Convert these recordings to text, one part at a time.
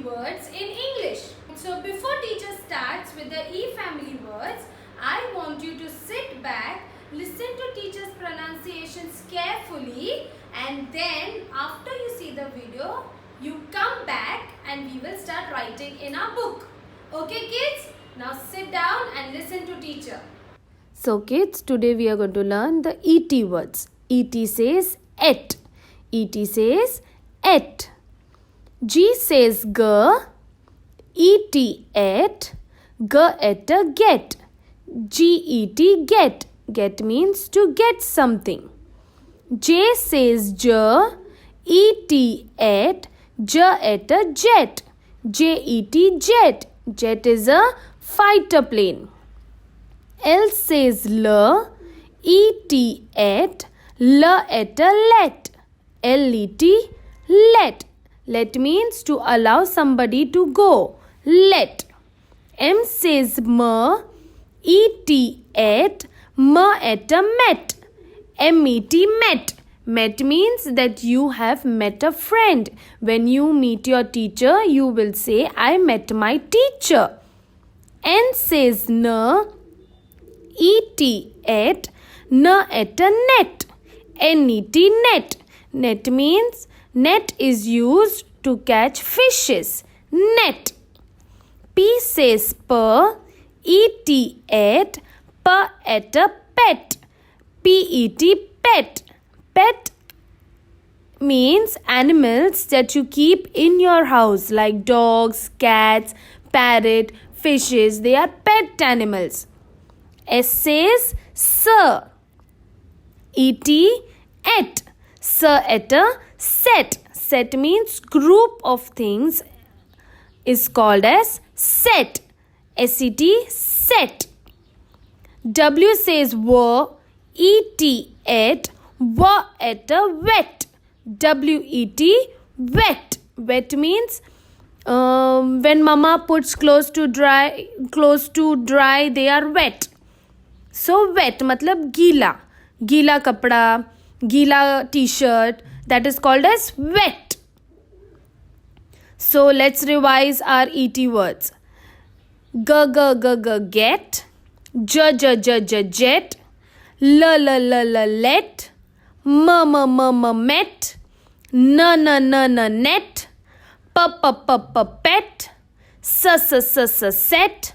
words in English. So before teacher starts with the E family words, I want you to sit back, listen to teacher's pronunciations carefully, and then after you see the video, you come back and we will start writing in our book. Okay kids? Now sit down and listen to teacher. So kids, today we are going to learn the ET words. ET says et. ET says et. G says g. ET et. G et get. Get get. Get means to get something. J says j. ET et. J et jet. Jet jet. Jet is a fighter plane. L says l. Et et. L et let. Let. Let. Let means to allow somebody to go. Let. M says m. Et et. M et met. Met met. Met means that you have met a friend. When you meet your teacher, you will say, I met my teacher. N says n. Et et. N et net. Net net. Net means net is used to catch fishes. Net. P says p. Et et. P et pet. Pet pet. Pet means animals that you keep in your house like dogs, cats, parrot, fishes. They are pet animals. S says sir. Et et. Sir et set. Set means group of things is called as set. Set set. W says w. Et et. W et wet. Wet wet. Wet means when mama puts clothes to dry, they are wet. So wet matlab गीला. गीला कपड़ा, गीला t-shirt, that is called as wet. So let's revise our ET words. G get. J jet. L let. M met. N net. P pet. S set. W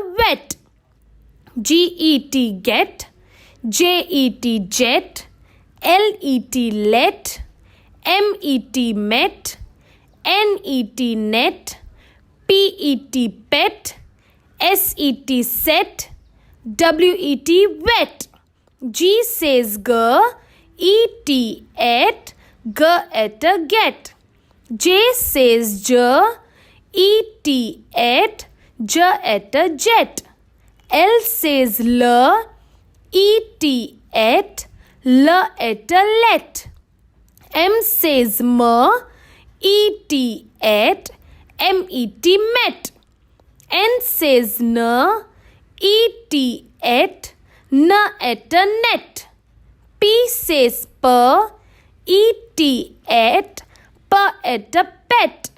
wet. G et get. J et jet. L et let. M et met. N et net. P et pet. S et set. W et wet. Get get. Jet jet. Let let. Met met. Net net. Pet pet. Set set. Wet wet. G says g. Et et. G et get. J says j. Et et. J et jet. L says l. Et et. L et let. M says m. Et et. Met met. N says n. Et et. N et net. P says p. Et et. P et pet.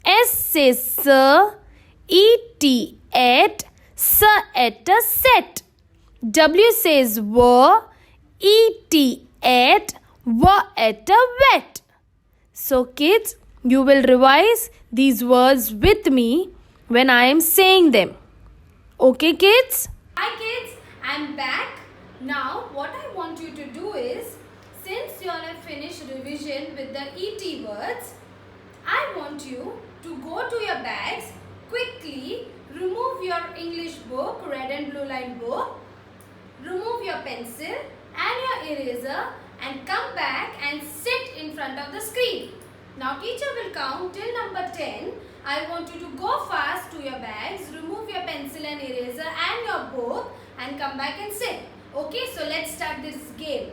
S says s. Et et. S et set. W says w. Et et. W et wet. So kids, you will revise these words with me when I am saying them. Okay kids? Hi kids, I'm back. Now what I want you to do is, since you all have finished revision with the ET words, I want you to go to your bags, quickly remove your English book, red and blue line book, remove your pencil and your eraser and come back and sit in front of the screen. Now teacher will count till number 10. I want you to go fast to your bags, remove your pencil and eraser and your book and come back and sit. Okay, so let's start this game.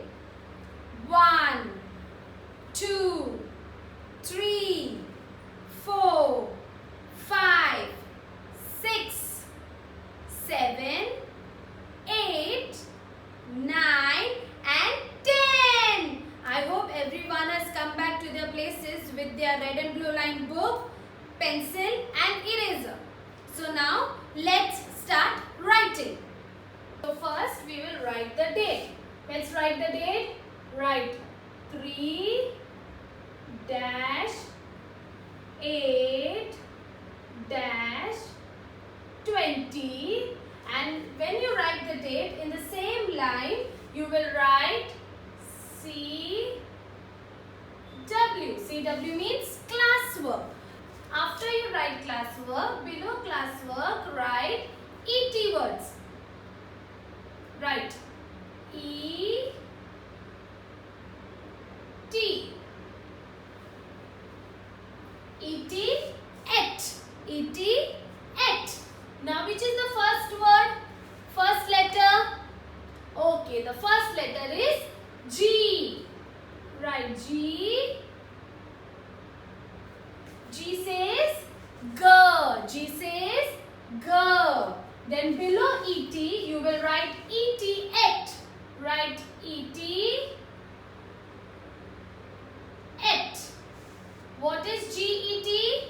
1, 2, 3, 4, 5, 6, 7, 8, 9 and 10. I hope everyone has come back to their places with their red and blue line book, pencil and eraser. So now let's start writing. So first we will write the date. Let's write the date. Write 3 dash 8 dash 20, and when you write the date in the same line you will write CW. CW means classwork. After you write classwork, below classwork write ET words. Write E T. E.T. et. E.T. et. Now which is the first word? First letter? Okay, the first letter is G. Write G. G says G. G says G. Then below E.T. you will write E.T. et. Write E.T. et. What is G-E-T?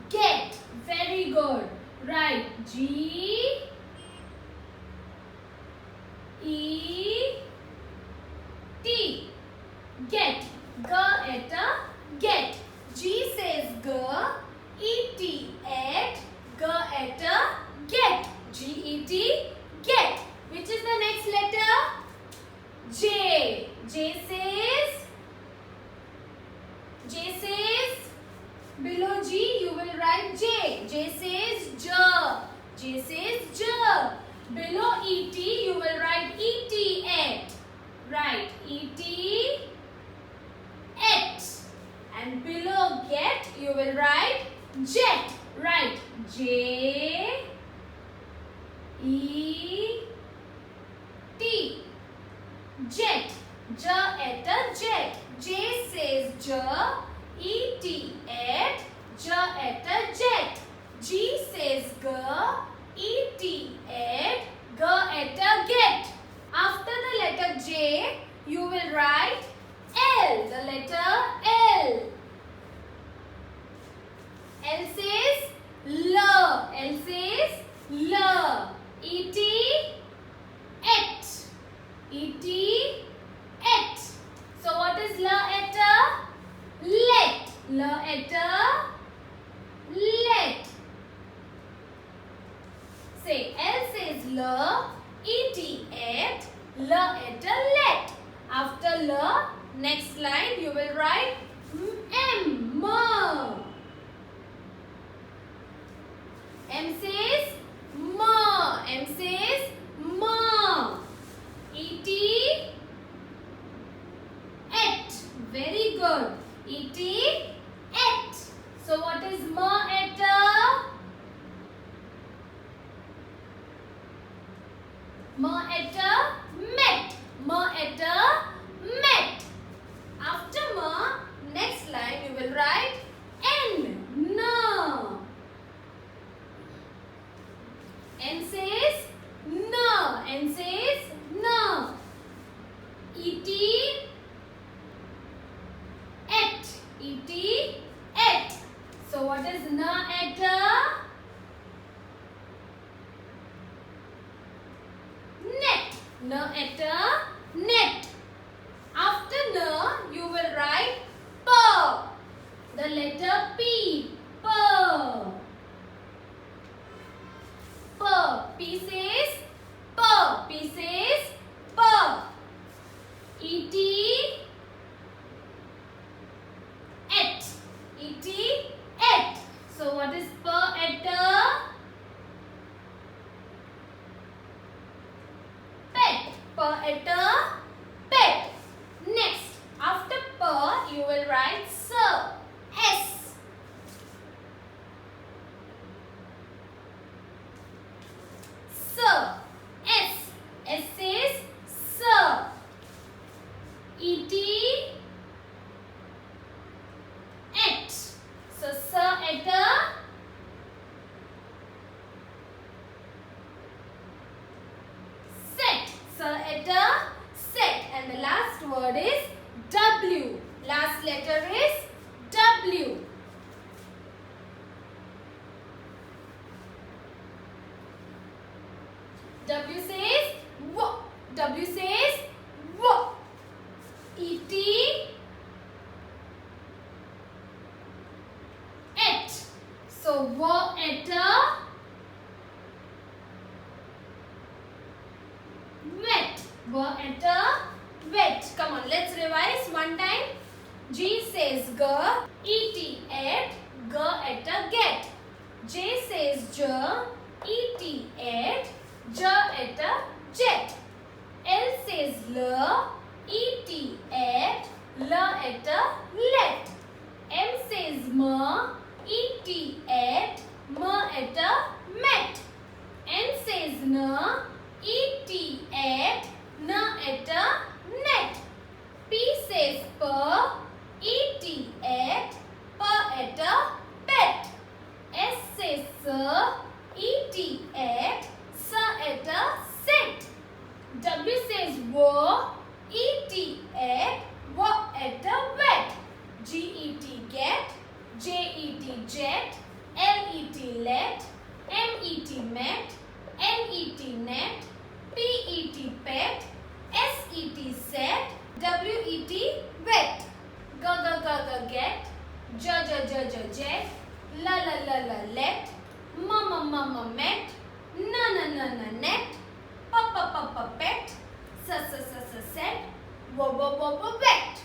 Get. Very good. Write G E T. Get. G-et-a. Get. G says G. E-T et. G-et-a. Get. G-E-T. Get. Which is the next letter? J. J says below G you will write J. J says J. J says J. Below E-T you will write E-T et. Write E-T et. And below get you will write jet. Write J E T. Jet. J-et-a. Jet. J says J. E-T et. J-et-a. Jet. G says G. E-T et. G-et-a. Get. After the letter J, you will write L. The letter L. L says L. L says L. E-T et. E-T et. So what is la-et-a? Let. La-et-a. Let. Say L says la. E-T et. La-et-a. Let. After la, next line you will write M. Ma. M says ma. M says ma. E-T et. Very good. E-T et. So what is ma-et-a? Ma-et-a. Met. Ma-et-a. Met. After ma, next line you will write N. Na. N says na. N says na. E-T et. E-T et. So what is na-et-a? Net. Na-et-a. Net. After na, you will write P. The letter P. P. P. P says P. P says P. E-T et. E-T et. So what is P-et-a? Pet. P-et-a. Pet. Next, after P, you will write S. S. S. S. S says S. E-T word is W. Last letter is W. W says W. W says W. E-T. Et. So, water. Wet. Water. Wet. Come on, let's revise one time. G says G. E-T. Et. G et a get. J says J. E-T. Et. J et a jet. L says L. E-T. Et. L et a let. M says M. E-T. Et. M et a met. N says N. E-T. Et. N et a net. P says P. E-T. Et. P et a pet. S says S. E-T. Et. S et a set. W says W. E-T. Et. W et a wet. G-E-T. Get. J-E-T. Jet. L-E-T. Let. M-E-T. Met. N-E-T. Net. P-E-T. Pet. S-E-T. Set. W-E-T. Wet. G-G-G-G. Get. J-J-J-J. Jet. La-la-la-la. Let. Ma-ma-ma-ma. Met. Na-na-na-na. Net. Pa-pa-pa-pa. Pet. Sa-sa-sa-sa. Set. Wa-wa-wa-wa. Wet.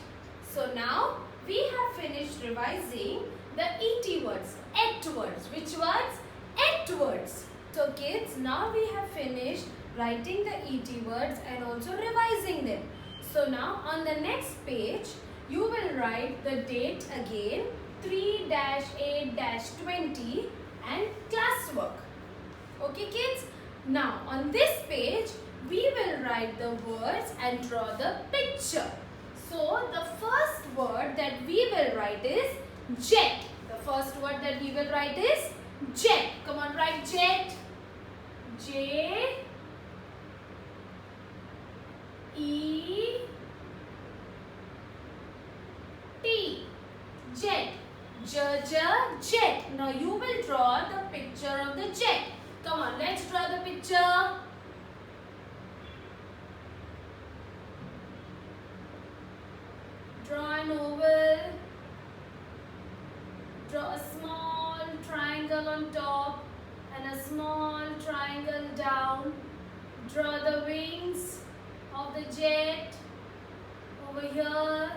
So now we have finished revising the ET words, et words. Which words? Et words. So kids, now we have finished writing the ET words and also revising them. So now on the next page, you will write the date again, 3-8-20 and classwork. Okay kids? Now on this page, we will write the words and draw the picture. So the first word that we will write is jet. The first word that we will write is jet. Come on, write jet. J-E-T. Jet. Jet. Now you will draw the picture of the jet. Come on, let's draw the picture. Draw an oval. Draw a small triangle on top and a small triangle down. Draw the wings of the jet over here,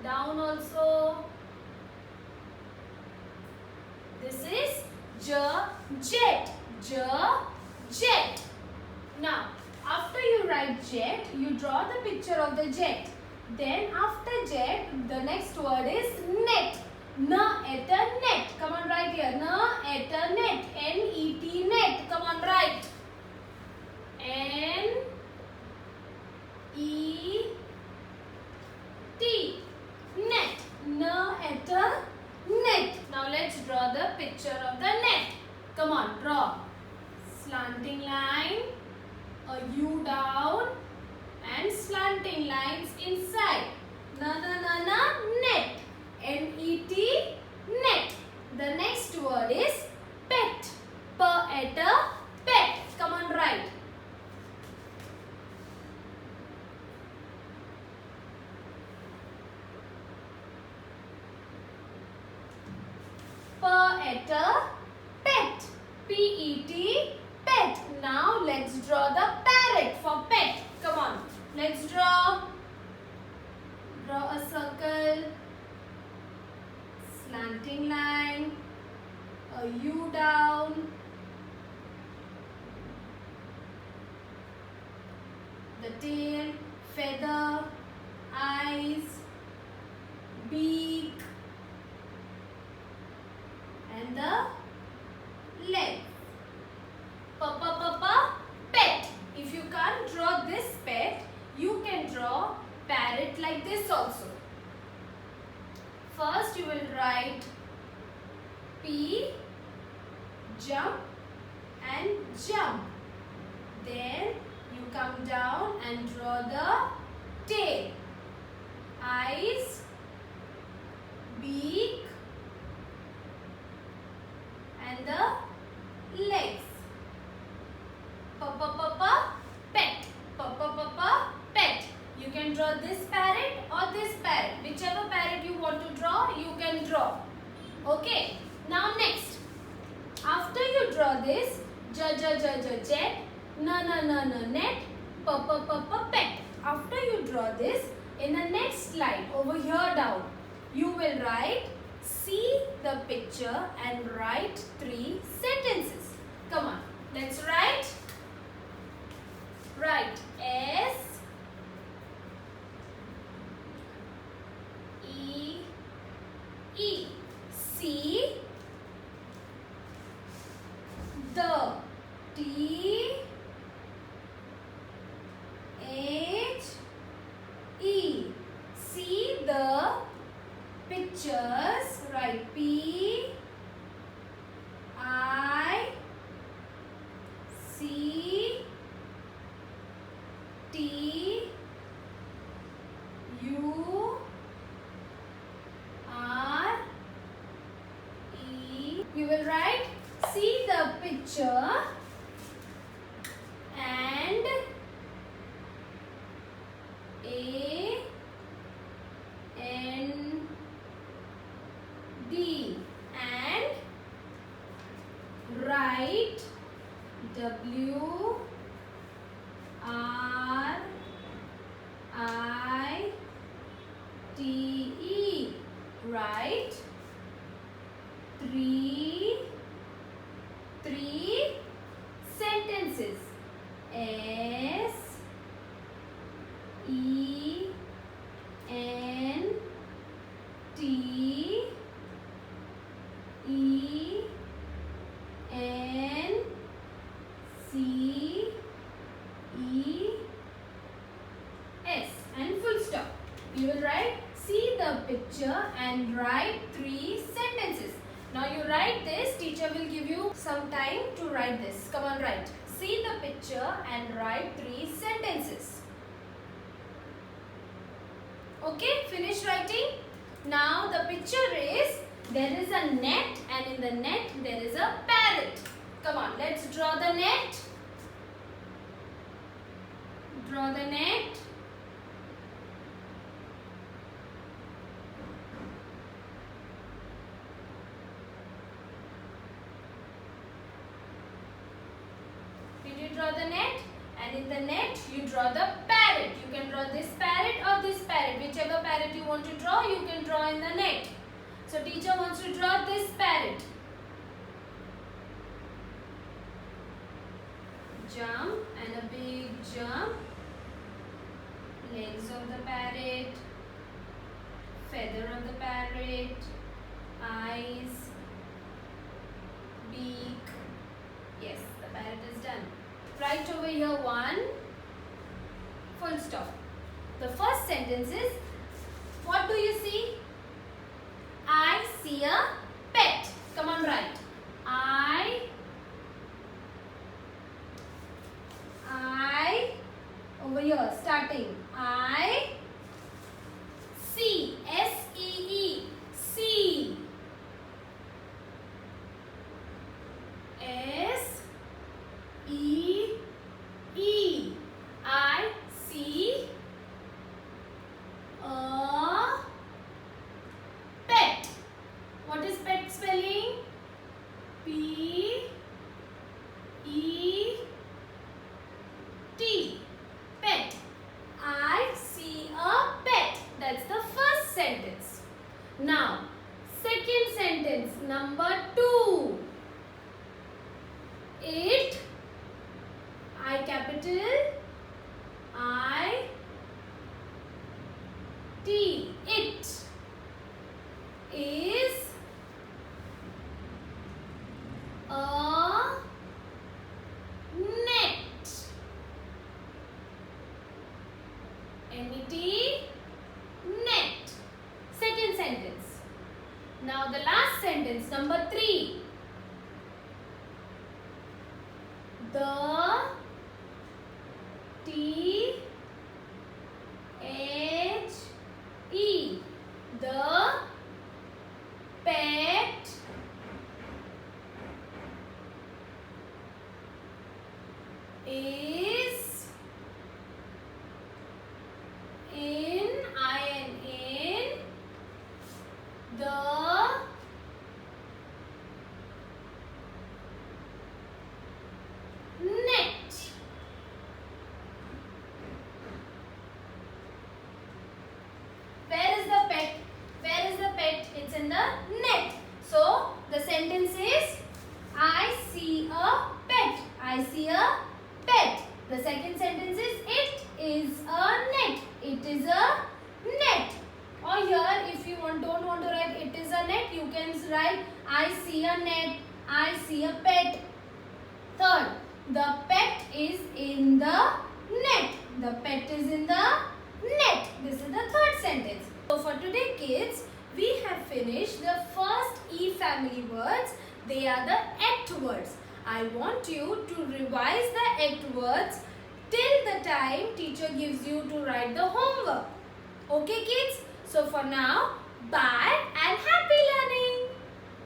down also. This is jet. Jet. Now, after you write jet, you draw the picture of the jet. Then after jet, the next word is net. Na et a net. Come on, write here. Na et a net. N-E-T. Net. Come on, write. N-E-T. Net. Na et a net. Now let's draw the picture of the net. Come on, draw. Slanting line. A U down. And slanting lines inside. Net. N-E-T. Net. The next word is pet. P-E-T. Pet. Come on, write. P-E-T. Pet. P-E-T. Pet. Now let's draw the parrot for pet. Come on. Let's draw. Draw a circle. Slanting line. A U down. The tail, feather, eyes, beak, and the legs. Pet. If you can't draw this pet, you can draw parrot like this also. First you will write P, jump and jump. Then you come down and draw the tail. eyes, beak, and the legs. Pet. Pet. You can draw this parrot or this parrot. Whichever parrot you want to draw, you can draw. Okay. Now next. After you draw this, jet, net, pet. After you draw this, in the next line over here down, you will write, see the picture and write 3 sentences. Come on, let's write. Write S E E. See the T H E. See the pictures. Write P I C T U R E. You will write, see the picture and A N D and write W R I T E. Write 3 sentences. S E N T E N C E S and full stop. You will write, see the picture and write 3 sentences. Now you write this, teacher will give you some time to write this. Come on, write. See the picture and write 3 sentences. Okay, finish writing. Now the picture is, there is a net and in the net there is a parrot. Come on, let's draw the net. Draw the net. Did you draw the net? And in the net you draw the parrot. You can draw this parrot or this parrot. Whichever parrot you want to draw, you can draw in the net. So teacher wants to draw this parrot. Jump and a big jump. Legs of the parrot. Feather of the parrot. Eyes. Beak. Yes, the parrot is done. Write over here 1. Full stop. The first sentence is, what do you see? I see a pet. Come on, write. I over here starting. I see. S-E-E. See. S-E-E. I see a pet. What is pet spelling? P-E-T. Pet. I see a pet. That's the first sentence. Now, second sentence, number 2. It, I capital, I, T, it is a is in the net. Where is the pet? Where is the pet? It's in the net. So the sentence is I see a pet. I see a pet. The second sentence is it is a net. It is a net. Or here if you don't want to write it is a net, you can write I see a net. I see a pet. Third, the pet is in the net. The pet is in the net. This is the third sentence. So for today kids, we have finished the first E family words. They are the et words. I want you to revise the et words till the time teacher gives you to write the homework. Okay kids? So for now, bye and happy learning.